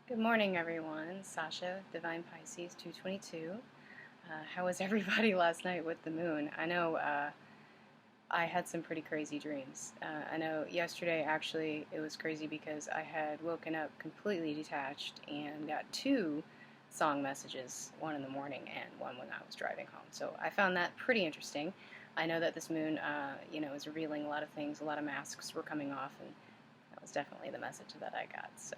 Good morning, everyone. Sasha, Divine Pisces 222. How was everybody last night with the moon? I know I had some pretty crazy dreams. I know yesterday, actually, it was crazy because I had woken up completely detached and got two song messages, one in the morning and one when I was driving home. So I found that pretty interesting. I know that this moon, is revealing a lot of things. A lot of masks were coming off, and that was definitely the message that I got. So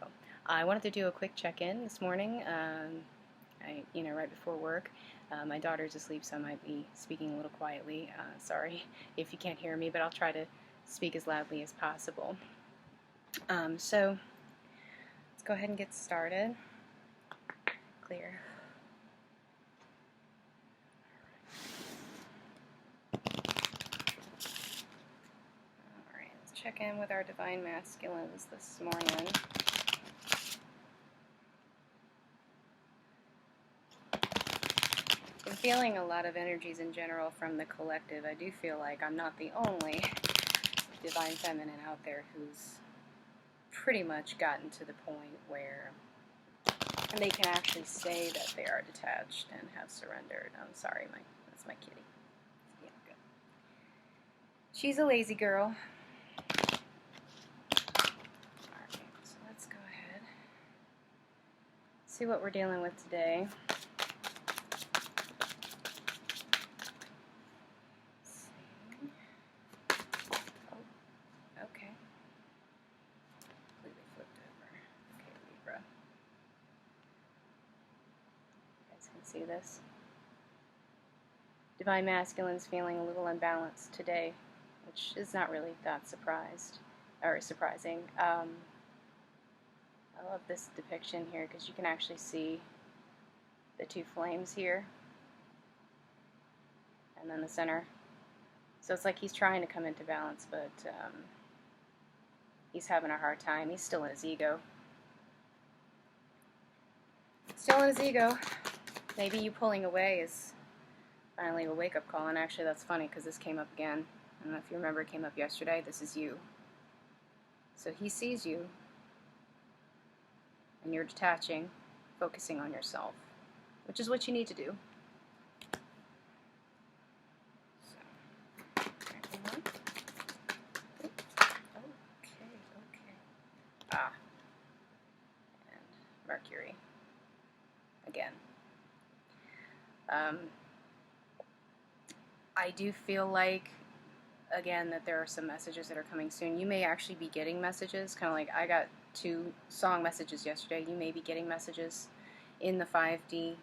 I wanted to do a quick check-in this morning. Right before work. My daughter's asleep, so I might be speaking a little quietly. Sorry if you can't hear me, but I'll try to speak as loudly as possible. So let's go ahead and get started. Clear. Alright, let's check in with our divine masculines this morning. I'm feeling a lot of energies in general from the collective. I do feel like I'm not the only divine feminine out there who's pretty much gotten to the point where they can actually say that they are detached and have surrendered. I'm sorry, that's my kitty. Yeah, good. She's a lazy girl. Alright, so let's go ahead. See what we're dealing with today. See this? Divine Masculine's feeling a little unbalanced today, which is not really that surprising. I love this depiction here because you can actually see the two flames here and then the center. So it's like he's trying to come into balance, but he's having a hard time. He's still in his ego. Maybe you pulling away is finally a wake-up call, and actually that's funny because this came up again. I don't know if you remember, it came up yesterday. This is you. So he sees you, and you're detaching, focusing on yourself, which is what you need to do. Okay. And Mercury. Again. I do feel like, again, that there are some messages that are coming soon. You may actually be getting messages, kind of like I got 2 song messages yesterday. You may be getting messages in the 5D,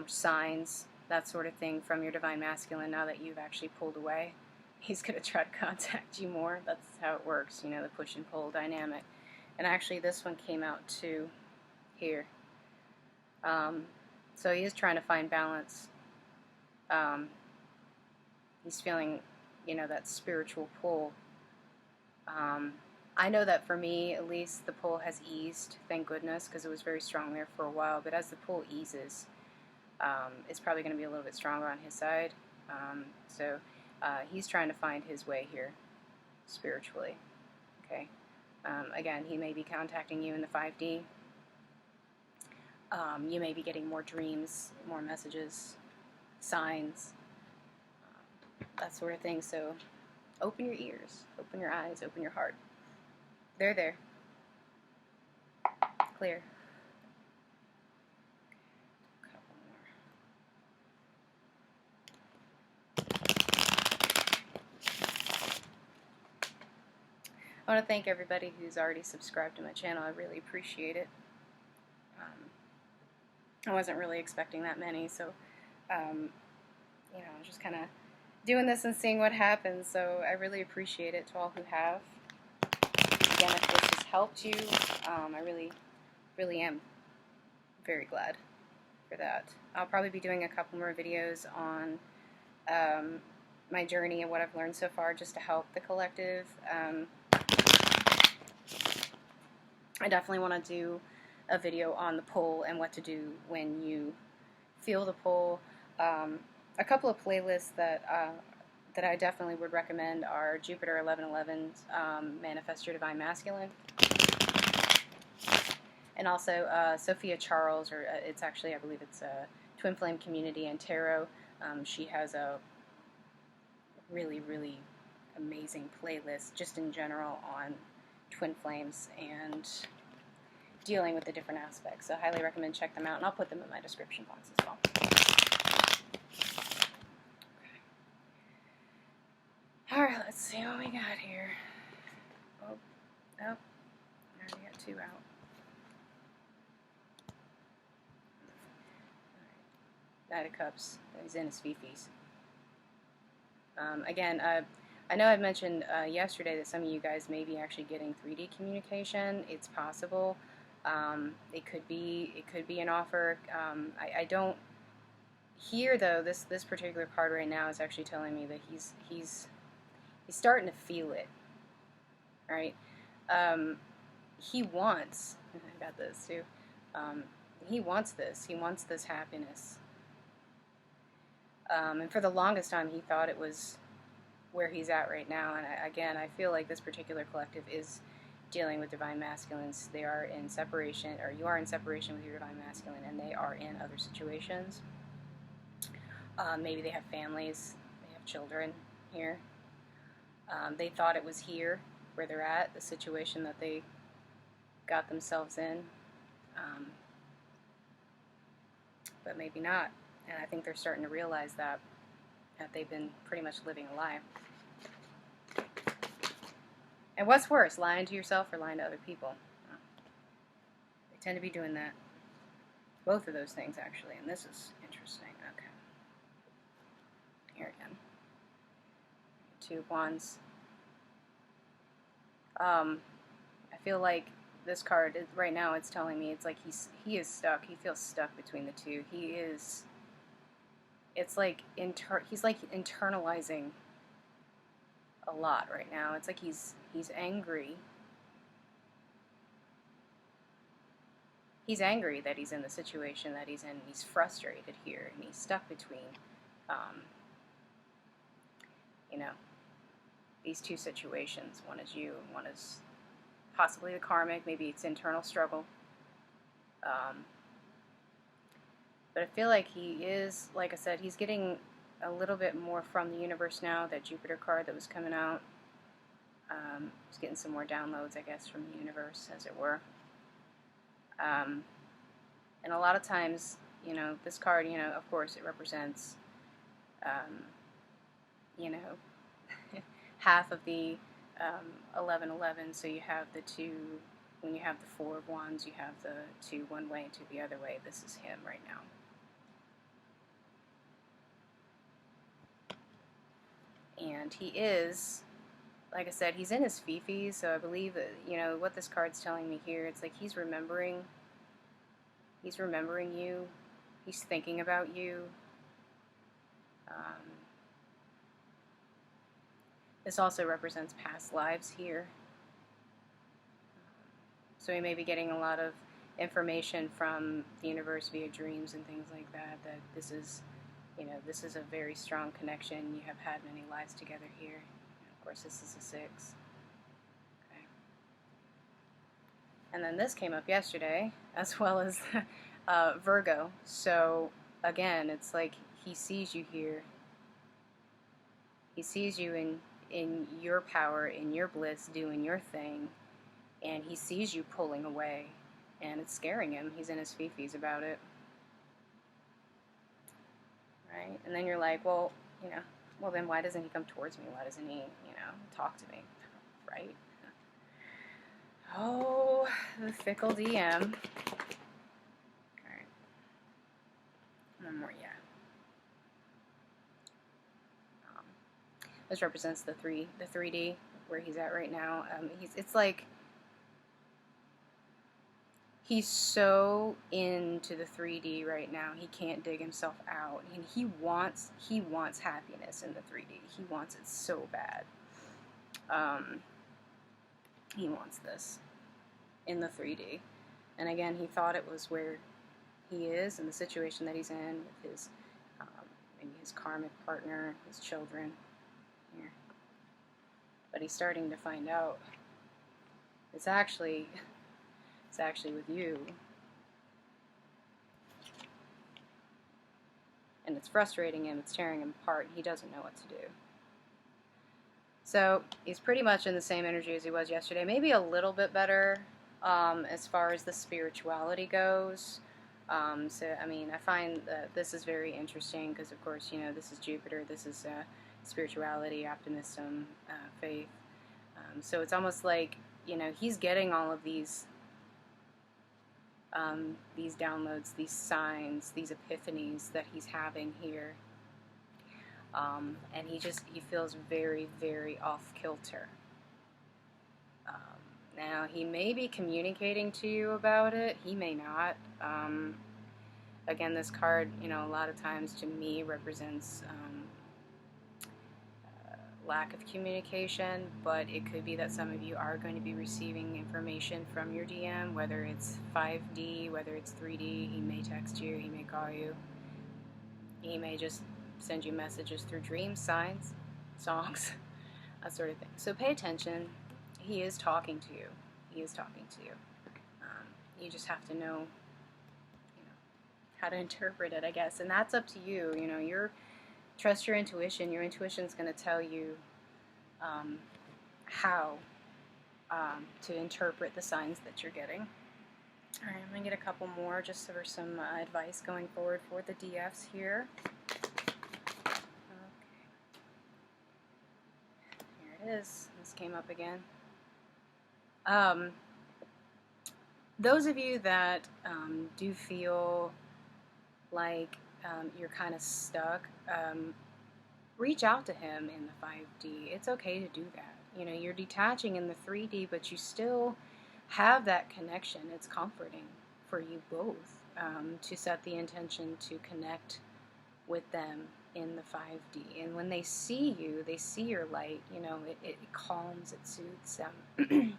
signs, that sort of thing from your Divine Masculine now that you've actually pulled away. He's going to try to contact you more. That's how it works, the push and pull dynamic. And actually this one came out too here. So he is trying to find balance. He's feeling, that spiritual pull. I know that for me, at least, the pull has eased, thank goodness, because it was very strong there for a while. But as the pull eases, it's probably going to be a little bit stronger on his side. So he's trying to find his way here, spiritually. Okay. Again, he may be contacting you in the 5D. You may be getting more dreams, more messages, signs, that sort of thing. So open your ears, open your eyes, open your heart. They're there. Clear. Couple more. I want to thank everybody who's already subscribed to my channel. I really appreciate it. I wasn't really expecting that many, so just kind of doing this and seeing what happens. So I really appreciate it to all who have. Again, if this has helped you, I really, really am very glad for that. I'll probably be doing a couple more videos on my journey and what I've learned so far, just to help the collective. I definitely want to do a video on the pull and what to do when you feel the pull. A couple of playlists that I definitely would recommend are Jupiter 1111's Manifest Your Divine Masculine, And also Sophia Charles, or it's actually, I believe it's a Twin Flame Community and Tarot. She has a really, really amazing playlist just in general on twin flames and dealing with the different aspects. So I highly recommend check them out, and I'll put them in my description box as well. Alright, let's see what we got here. Oh, I already got 2 out. Knight of Cups. He's in his fifis. Again, I know I mentioned yesterday that some of you guys may be actually getting 3D communication. It's possible. It could be an offer. I don't. Here though, this particular card right now is actually telling me that he's starting to feel it. Right? He wants. I got this too. He wants this. He wants this happiness. And for the longest time, he thought it was where he's at right now. And again, I feel like this particular collective is dealing with divine masculines. They are in separation, or you are in separation with your divine masculine, and they are in other situations. Maybe they have families, they have children here. They thought it was here, where they're at, the situation that they got themselves in. But maybe not. And I think they're starting to realize that they've been pretty much living a lie. And what's worse, lying to yourself or lying to other people? They tend to be doing that. Both of those things, actually. And this is interesting. Okay. Here again. 2 of Wands. I feel like this card, right now, it's telling me it's like he is stuck. He feels stuck between the two. He is... It's like he's like internalizing a lot right now. It's like he's angry. He's angry that he's in the situation that he's in. He's frustrated here, and he's stuck between, these 2 situations. One is you, and one is possibly the karmic. Maybe it's internal struggle. But I feel like he is, like I said, he's getting a little bit more from the universe now, that Jupiter card that was coming out. He's getting some more downloads, I guess, from the universe, as it were. And a lot of times, this card, of course, it represents, half of the 1111. So you have the 2, when you have the 4 of Wands, you have the 2 one way and 2 the other way. This is him right now. And he is, like I said, he's in his fifis, so I believe that, what this card's telling me here, it's like he's remembering you, he's thinking about you. This also represents past lives here. So we may be getting a lot of information from the universe via dreams and things like that, that this is a very strong connection. You have had many lives together here. And of course, this is a 6. Okay. And then this came up yesterday, as well as Virgo. So, again, it's like he sees you here. He sees you in your power, in your bliss, doing your thing. And he sees you pulling away. And it's scaring him. He's in his fifis about it. Right? And then you're like, well, well then why doesn't he come towards me? Why doesn't he, talk to me? Right? Oh, the fickle DM. Alright. One more, yeah. This represents the 3D, where he's at right now. It's like he's so into the 3D right now, he can't dig himself out. And he wants happiness in the 3D. He wants it so bad. He wants this in the 3D. And again, he thought it was where he is, in the situation that he's in, with his, maybe his karmic partner, his children. Here. But he's starting to find out it's actually It's actually with you. And it's frustrating him, it's tearing him apart, he doesn't know what to do. So he's pretty much in the same energy as he was yesterday, maybe a little bit better as far as the spirituality goes. So, I mean, I find that this is very interesting because, of course, you know, this is Jupiter, this is spirituality, optimism, faith. So it's almost like, you know, he's getting all of these downloads, these signs, these epiphanies that he's having here. And he feels very, very off kilter. Now, he may be communicating to you about it, he may not. Again, this card, you know, a lot of times to me represents lack of communication, but it could be that some of you are going to be receiving information from your DM, whether it's 5D, whether it's 3D. He may text you, he may call you, he may just send you messages through dreams, signs, songs, that sort of thing. So pay attention. He is talking to you. He is talking to you. You just have to know, how to interpret it, I guess, and that's up to you. You know, trust your intuition. Your intuition's going to tell you how to interpret the signs that you're getting. All right, I'm going to get a couple more just for some advice going forward for the DFs here. Okay. Here it is. This came up again. Those of you that do feel like you're kind of stuck, reach out to him in the 5D. It's okay to do that. You know, you're detaching in the 3D, but you still have that connection. It's comforting for you both to set the intention to connect with them in the 5D. And when they see you, they see your light, you know, it calms, it soothes them.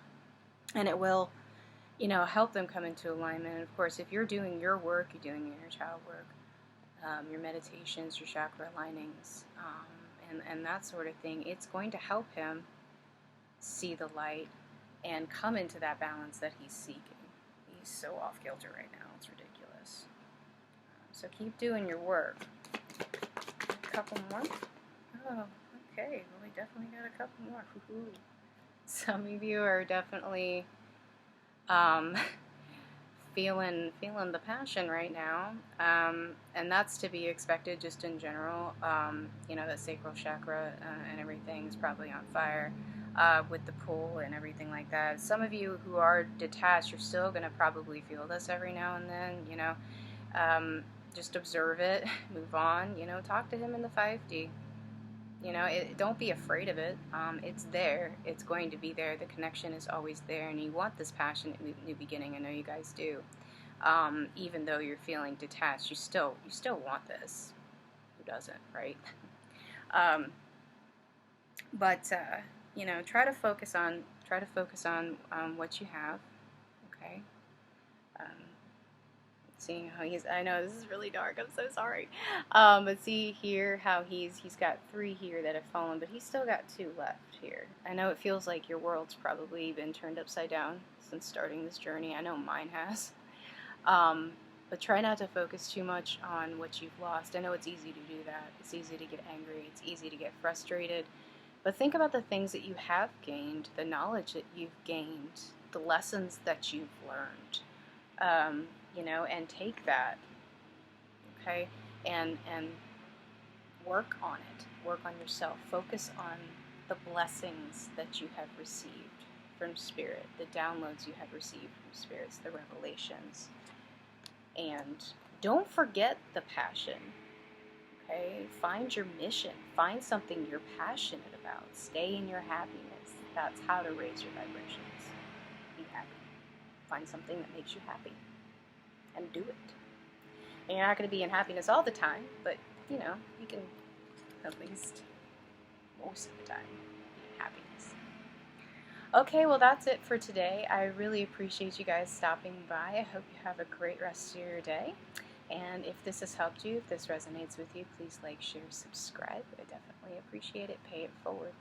And it will, you know, help them come into alignment. And of course, if you're doing your work, you're doing your inner child work, your meditations, your chakra alignings, and that sort of thing, it's going to help him see the light and come into that balance that he's seeking. He's so off kilter right now, it's ridiculous. So keep doing your work. A couple more. Oh, okay, well, we definitely got a couple more. Woo-hoo. Some of you are definitely feeling the passion right now, and that's to be expected just in general. You know, the sacral chakra and everything is probably on fire with the pull and everything like that. Some of you who are detached, you're still going to probably feel this every now and then, you know. Just observe it, move on, you know, talk to him in the 5D. You know, don't be afraid of it. It's there. It's going to be there. The connection is always there, and you want this passionate new beginning. I know you guys do. Even though you're feeling detached, you still want this. Who doesn't, right? But you know, try to focus on what you have. Okay. Seeing how I know this is really dark, I'm so sorry. But see here how he's got 3 here that have fallen, but he's still got 2 left here. I know it feels like your world's probably been turned upside down since starting this journey. I know mine has. But try not to focus too much on what you've lost. I know it's easy to do that. It's easy to get angry. It's easy to get frustrated. But think about the things that you have gained, the knowledge that you've gained, the lessons that you've learned. You know, and take that, okay, and work on it. Work on yourself. Focus on the blessings that you have received from Spirit, the downloads you have received from Spirits, the revelations. And don't forget the passion, okay? Find your mission. Find something you're passionate about. Stay in your happiness. That's how to raise your vibrations. Be happy. Find something that makes you happy. And do it. And you're not going to be in happiness all the time, but, you know, you can at least most of the time be in happiness. Okay, well, that's it for today. I really appreciate you guys stopping by. I hope you have a great rest of your day. And if this has helped you, if this resonates with you, please like, share, subscribe. I definitely appreciate it. Pay it forward.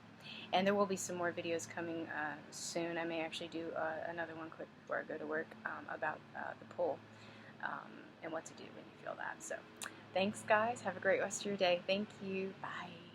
And there will be some more videos coming soon. I may actually do another one quick before I go to work about the pull and what to do when you feel that. So thanks, guys. Have a great rest of your day. Thank you. Bye.